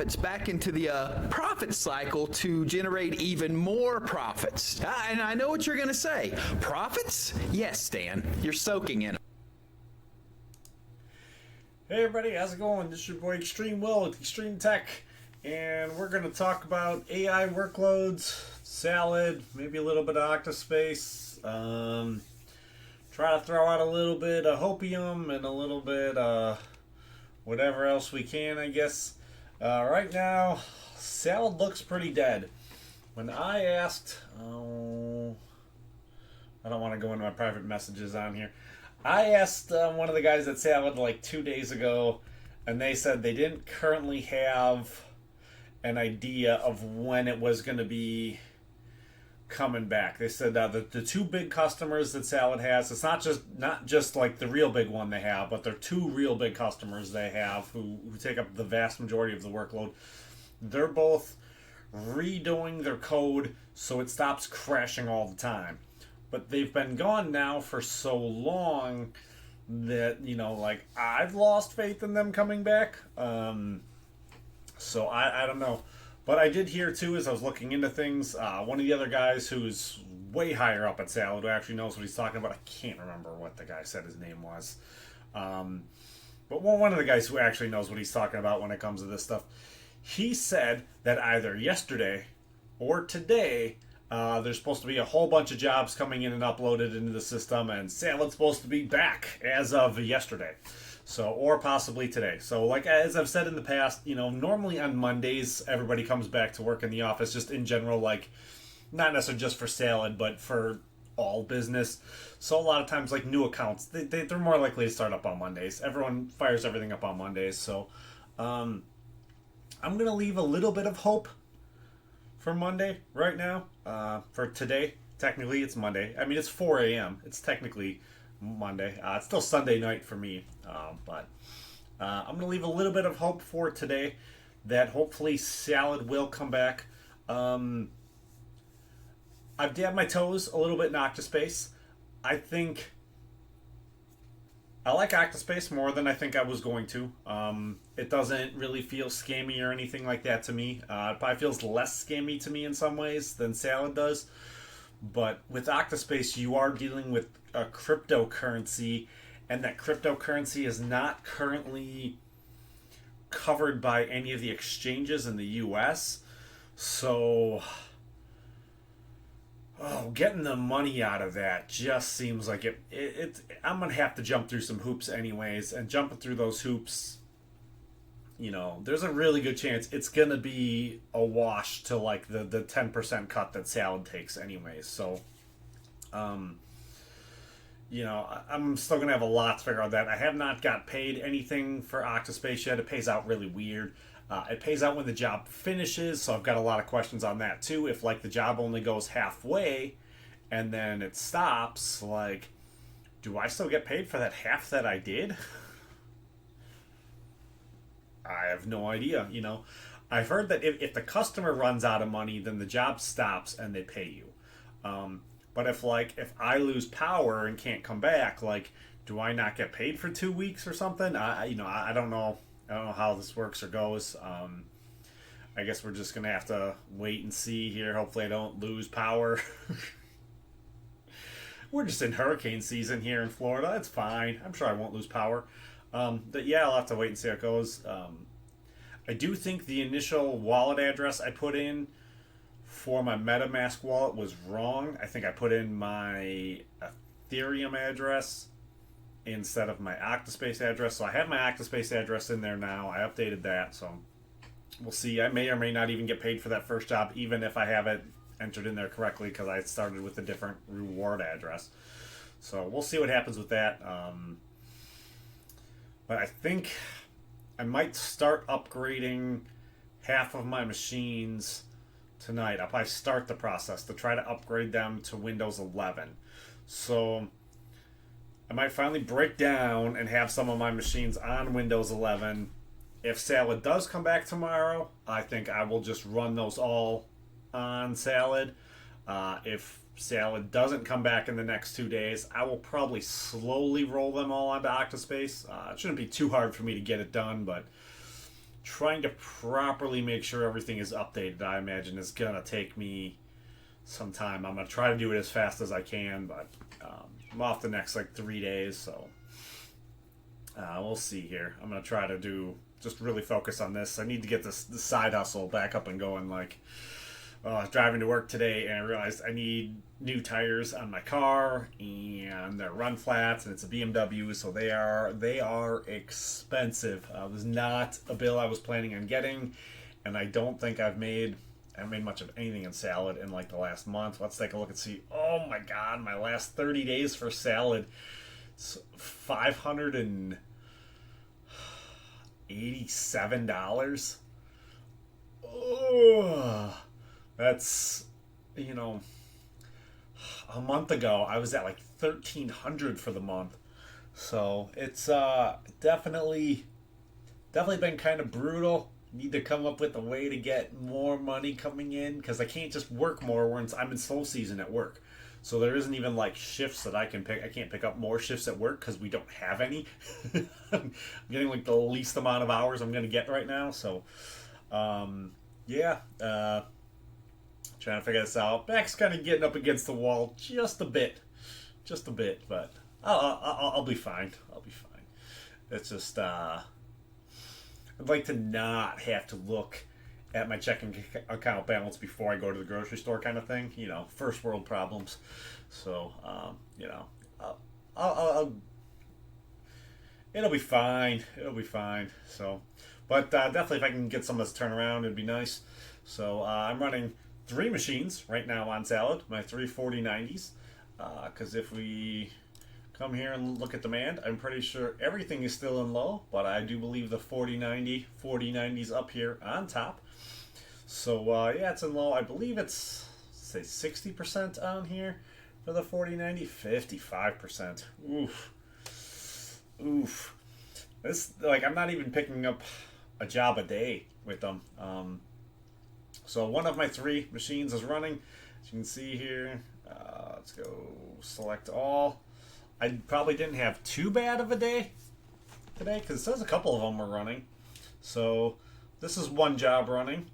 profits back into the profit cycle to generate even more profits. And I know what you're going to say. Profits? Yes, Stan. You're soaking in them. Hey everybody, how's it going? This is your boy ExtrmWill with Extreme Tech, and we're going to talk about AI workloads, Salad, maybe a little bit of Octaspace, try to throw out a little bit of Hopium and a little bit whatever else we can, I guess. Right now, Salad looks pretty dead. When I asked, I don't want to go into my private messages on here. I asked one of the guys at Salad like 2 days ago, and they said they didn't currently have an idea of when it was going to be coming back. They said the two big customers that Salad has, it's not just like the real big one they have, but they're two real big customers they have who take up the vast majority of the workload. They're both redoing their code so it stops crashing all the time. But they've been gone now for so long that, like, I've lost faith in them coming back. So I don't know. But I did hear, too, as I was looking into things, one of the other guys who's way higher up at Salad, who actually knows what he's talking about. I can't remember what the guy said his name was. But one of the guys who actually knows what he's talking about when it comes to this stuff, he said that either yesterday or today, there's supposed to be a whole bunch of jobs coming in and uploaded into the system, and Salad's supposed to be back as of yesterday. So, or possibly today. So, like, as I've said in the past, normally on Mondays, everybody comes back to work in the office, just in general, like, not necessarily just for Salad, but for all business. So, a lot of times, like, new accounts, they're more likely to start up on Mondays. Everyone fires everything up on Mondays. So, I'm going to leave a little bit of hope for Monday right now. For today, technically it's Monday. I mean, it's 4 a.m. It's technically Monday. It's still Sunday night for me. But I'm going to leave a little bit of hope for today that hopefully Salad will come back. I've dabbed my toes a little bit in Octaspace. I think I like Octaspace more than I think I was going to. It doesn't really feel scammy or anything like that to me. It probably feels less scammy to me in some ways than Salad does. But with Octaspace, you are dealing with a cryptocurrency, and that cryptocurrency is not currently covered by any of the exchanges in the US. So, getting the money out of that just seems like I'm going to have to jump through some hoops anyways, and jumping through those hoops, there's a really good chance it's going to be a wash to like the 10% cut that Salad takes anyways. So, I'm still going to have a lot to figure out that. I have not got paid anything for Octaspace yet. It pays out really weird. It pays out when the job finishes, so I've got a lot of questions on that too. If like the job only goes halfway and then it stops, like, do I still get paid for that half that I did? I have no idea. I've heard that if the customer runs out of money, then the job stops and they pay you. But if I lose power and can't come back, like, do I not get paid for 2 weeks or something? I don't know. I don't know how this works or goes. I guess we're just going to have to wait and see here. Hopefully I don't lose power. We're just in hurricane season here in Florida. It's fine. I'm sure I won't lose power. But yeah, I'll have to wait and see how it goes. I do think the initial wallet address I put in for my MetaMask wallet was wrong. I think I put in my Ethereum address instead of my Octaspace address. So I have my Octaspace address in there now. I updated that, so we'll see. I may or may not even get paid for that first job, even if I have it entered in there correctly, because I started with a different reward address. So we'll see what happens with that. But I think I might start upgrading half of my machines tonight. I'll probably start the process to try to upgrade them to Windows 11. So I might finally break down and have some of my machines on Windows 11. If Salad does come back tomorrow, I think I will just run those all on Salad. If Salad doesn't come back in the next 2 days, I will probably slowly roll them all onto Octaspace. It shouldn't be too hard for me to get it done, but trying to properly make sure everything is updated, I imagine, is going to take me some time. I'm going to try to do it as fast as I can, but I'm off the next like 3 days, so we'll see here. I'm going to try to just really focus on this. I need to get this side hustle back up and going. Like, I was driving to work today and I realized I need new tires on my car, and they're run flats, and it's a BMW, so they are expensive. It was not a bill I was planning on getting, and I don't think I haven't made much of anything in salad in like the last month. Let's take a look and see. Oh my god, my last 30 days for salad, it's $587. Oh, that's, a month ago I was at like $1,300 for the month. So it's definitely been kind of brutal. Need to come up with a way to get more money coming in, because I can't just work more once I'm in slow season at work. So there isn't even like shifts that I can pick. I can't pick up more shifts at work because we don't have any. I'm getting like the least amount of hours I'm going to get right now. So trying to figure this out. Back's kind of getting up against the wall just a bit, but I'll be fine. I'll be fine. It's just I'd like to not have to look at my checking account balance before I go to the grocery store, kind of thing. First world problems. So I'll it'll be fine. It'll be fine. So, but definitely if I can get some of this turnaround, it'd be nice. So I'm running 3 machines right now on salad, my 3 4090s, because if we come here and look at demand, I'm pretty sure everything is still in low, but I do believe the 4090's up here on top. So it's in low. I believe it's, say, 60% on here for the 4090, 55%. Oof. This, like, I'm not even picking up a job a day with them. So one of my 3 machines is running. As you can see here, let's go select all. I probably didn't have too bad of a day today, because it says a couple of them were running. So this is 1 job running,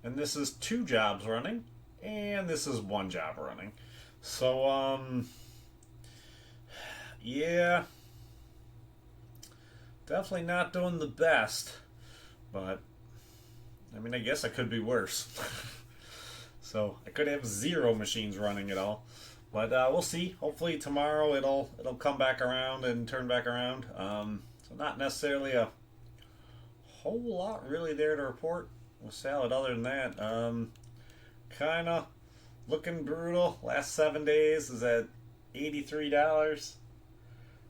and this is 2 jobs running, and this is 1 job running. So yeah, definitely not doing the best, but I mean, I guess I could be worse. So I could have 0 machines running at all. But we'll see. Hopefully tomorrow it'll come back around and turn back around. So not necessarily a whole lot really there to report with salad other than that. Kind of looking brutal. Last 7 days is at $83,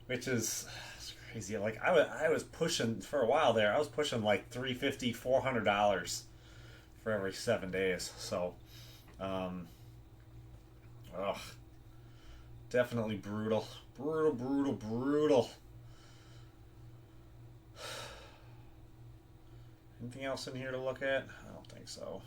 which is crazy. Like I was pushing for a while there. I was pushing like $350, $400 for every 7 days. So, definitely brutal. Anything else in here to look at? I don't think so.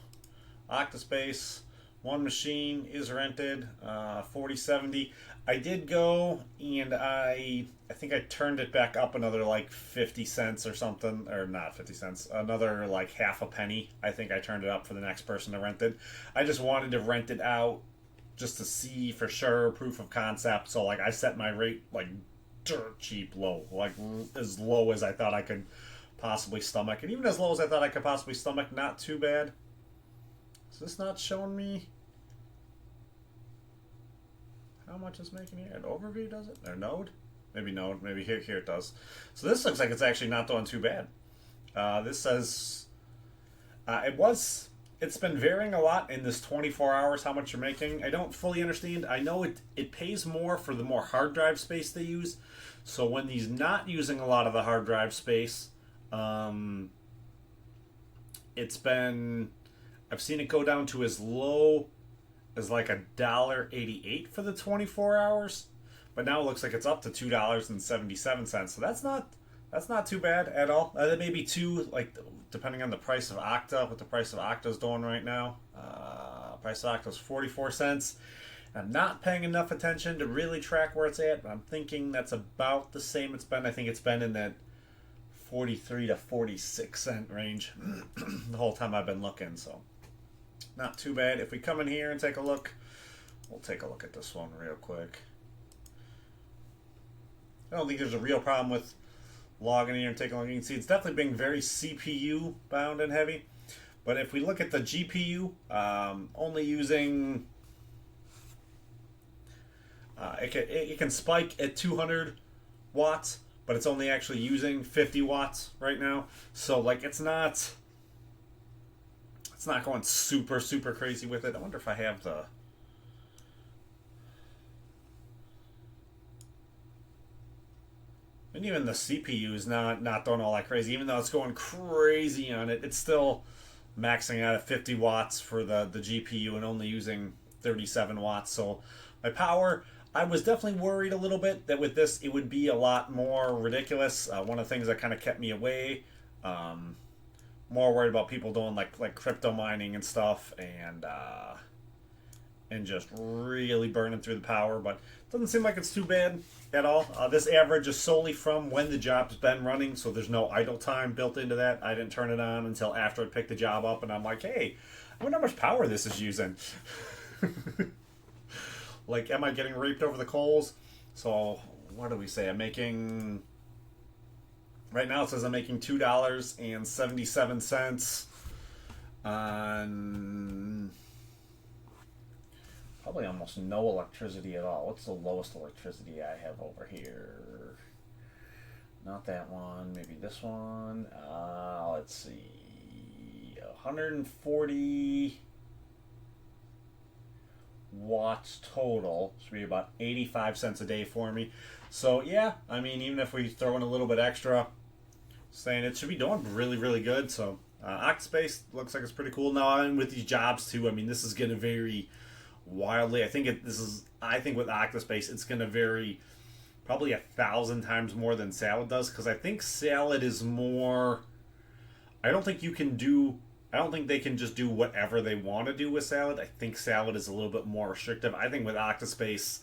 Octaspace, 1 machine is rented, 4070. I did go and I think I turned it back up another like 50 cents or something, or not 50 cents, another like half a penny. I think I turned it up for the next person to rent it. I just wanted to rent it out just to see for sure, proof of concept. So like I set my rate like dirt cheap low, like as low as I thought I could possibly stomach, and even as low as I thought I could possibly stomach, not too bad. Is this not showing me how much it's making here? An overview does it? Or node? Maybe node. Maybe here it does. So this looks like it's actually not doing too bad. This says it's been varying a lot in this 24 hours how much you're making. I don't fully understand. I know it pays more for the more hard drive space they use. So when he's not using a lot of the hard drive space, I've seen it go down to as low as like $1.88 for the 24 hours, but now it looks like it's up to $2.77. So that's not too bad at all. That may be too, like, depending on the price of Octa, what the price of Octa is doing right now. Price of Octa is 44 cents. I'm not paying enough attention to really track where it's at, but I'm thinking that's about the same it's been. I think it's been in that 43 to 46 cent range the whole time I've been looking, so not too bad. If we come in here and take a look, we'll take a look at this one real quick. I don't think there's a real problem with logging in here and taking a look. You can see it's definitely being very CPU bound and heavy. But if we look at the GPU, only using it can spike at 200 watts, but it's only actually using 50 watts right now. So like it's not going super crazy with it. I wonder if I have the and even the CPU is not doing all that crazy. Even though it's going crazy on it, it's still maxing out at 50 watts for the GPU and only using 37 watts. So my power, I was definitely worried a little bit that with this it would be a lot more ridiculous. One of the things that kind of kept me away, more worried about people doing like crypto mining and stuff, and just really burning through the power. But it doesn't seem like it's too bad at all. This average is solely from when the job's been running, so there's no idle time built into that. I didn't turn it on until after I picked the job up, and I'm like, hey, I wonder how much power this is using. Like, am I getting raped over the coals? So, what do we say? I'm making... Right now it says I'm making $2.77 on... Probably almost no electricity at all. What's the lowest electricity I have over here? Not that one. Maybe this one. Let's see. 140 watts total. Should be about 85 cents a day for me. So yeah, I mean, even if we throw in a little bit extra, saying it should be doing really good. So Octaspace looks like it's pretty cool. Now, and with these jobs too, I mean, this is going to vary wildly. I think with Octaspace it's going to vary probably 1,000 times more than Salad does, because I think Salad is more, I don't think they can just do whatever they want to do with Salad. I think Salad is a little bit more restrictive. I think with Octaspace,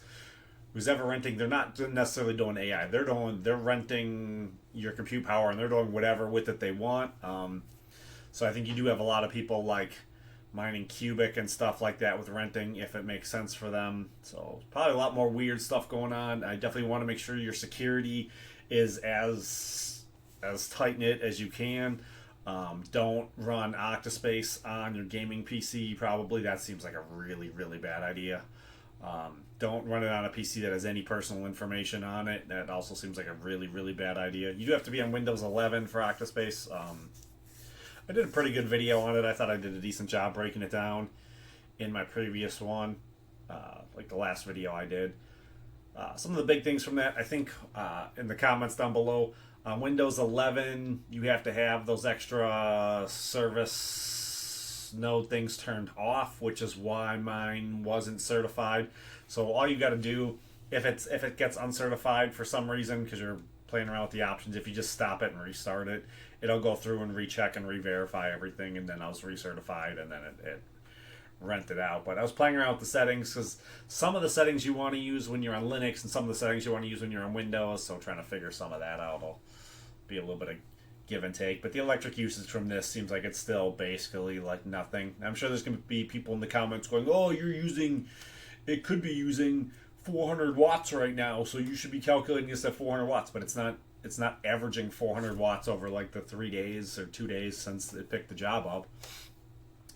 who's ever renting, they're not necessarily doing AI. They're renting your compute power, and they're doing whatever with it they want. So I think you do have a lot of people like mining cubic and stuff like that with renting, if it makes sense for them. So probably a lot more weird stuff going on. I definitely want to make sure your security is as tight-knit as you can. Don't run Octaspace on your gaming PC, probably. That seems like a really bad idea. Don't run it on a PC that has any personal information on it. That also seems like a really bad idea. You do have to be on Windows 11 for Octaspace. I did a pretty good video on it. I thought I did a decent job breaking it down in my previous one, like the last video I did. Some of the big things from that, I think, in the comments down below, on Windows 11, you have to have those extra service node things turned off, which is why mine wasn't certified. So all you got to do, if it gets uncertified for some reason, because you're playing around with the options, if you just stop it and restart it, it'll go through and recheck and re-verify everything, and then I was recertified, and then it rented out. But I was playing around with the settings, because some of the settings you want to use when you're on Linux and some of the settings you want to use when you're on Windows, so trying to figure some of that out will be a little bit of give and take. But the electric usage from this seems like it's still basically like nothing. I'm sure there's going to be people in the comments going, oh, it could be using 400 watts right now, so you should be calculating this at 400 watts, but it's not averaging 400 watts over like the 3 days or 2 days since it picked the job up.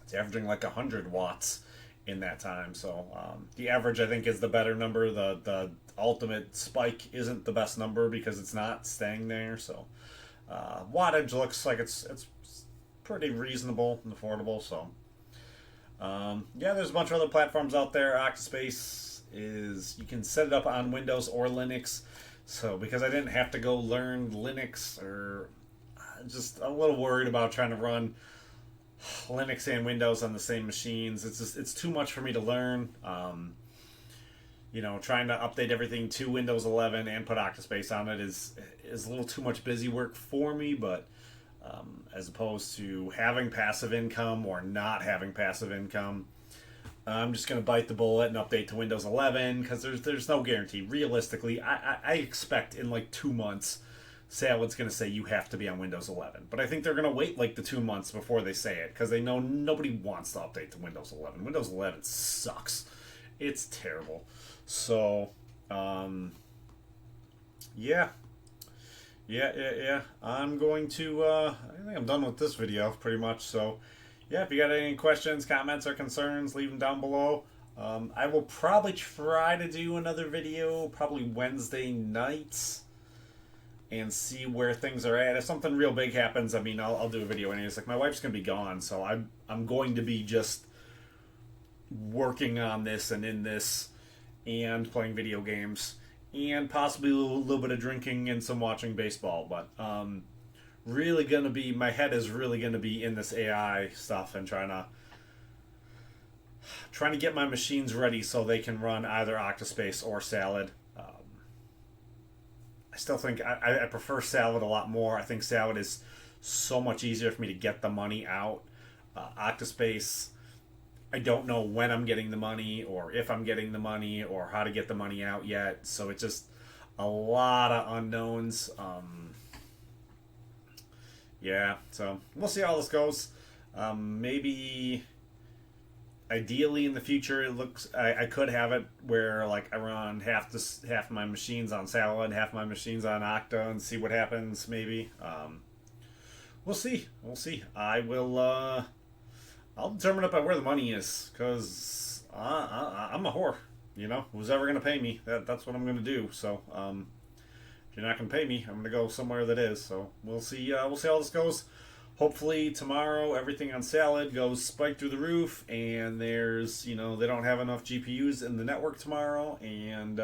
It's averaging like 100 watts in that time. So the average, I think, is the better number. The ultimate spike isn't the best number because it's not staying there. So wattage looks like it's pretty reasonable and affordable. So yeah, there's a bunch of other platforms out there. Octaspace you can set it up on Windows or Linux. So because I didn't have to go learn Linux, or just a little worried about trying to run Linux and Windows on the same machines. It's too much for me to learn. Trying to update everything to Windows 11 and put Octaspace on it is a little too much busy work for me. But as opposed to having passive income or not having passive income, I'm just going to bite the bullet and update to Windows 11, because there's no guarantee. Realistically, I expect in like 2 months Salad's going to say you have to be on Windows 11. But I think they're going to wait like the 2 months before they say it, because they know nobody wants to update to Windows 11. Windows 11 sucks. It's terrible. So, yeah. I'm going to, I think I'm done with this video pretty much. So, yeah, if you got any questions, comments, or concerns, leave them down below. I will probably try to do another video probably Wednesday nights and see where things are at. If something real big happens, I mean, I'll do a video anyways. Like, my wife's going to be gone, so I'm going to be just working on this and in this and playing video games and possibly a little bit of drinking and some watching baseball. But really going to be, my head is really going to be in this AI stuff and trying to get my machines ready so they can run either Octaspace or Salad. I still think I prefer Salad a lot more. I think Salad is so much easier for me to get the money out. Octaspace, I don't know when I'm getting the money or if I'm getting the money or how to get the money out yet. So it's just a lot of unknowns. Yeah, so we'll see how this goes. Maybe ideally in the future, it looks I could have it where like I run half my machines on Salad, half my machines on Octa, and see what happens. Maybe we'll see. I will. I'll determine it by where the money is, because I'm a whore. You know, who's ever gonna pay me? That's what I'm gonna do. So if you're not gonna pay me, I'm gonna go somewhere that is. So we'll see. We'll see how this goes. Hopefully tomorrow everything on Salad goes spiked through the roof, and there's, you know, they don't have enough GPUs in the network tomorrow, and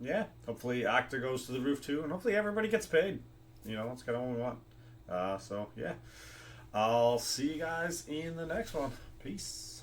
yeah, hopefully Octa goes to the roof too, and hopefully everybody gets paid. You know, that's kind of what we want. So yeah, I'll see you guys in the next one. Peace.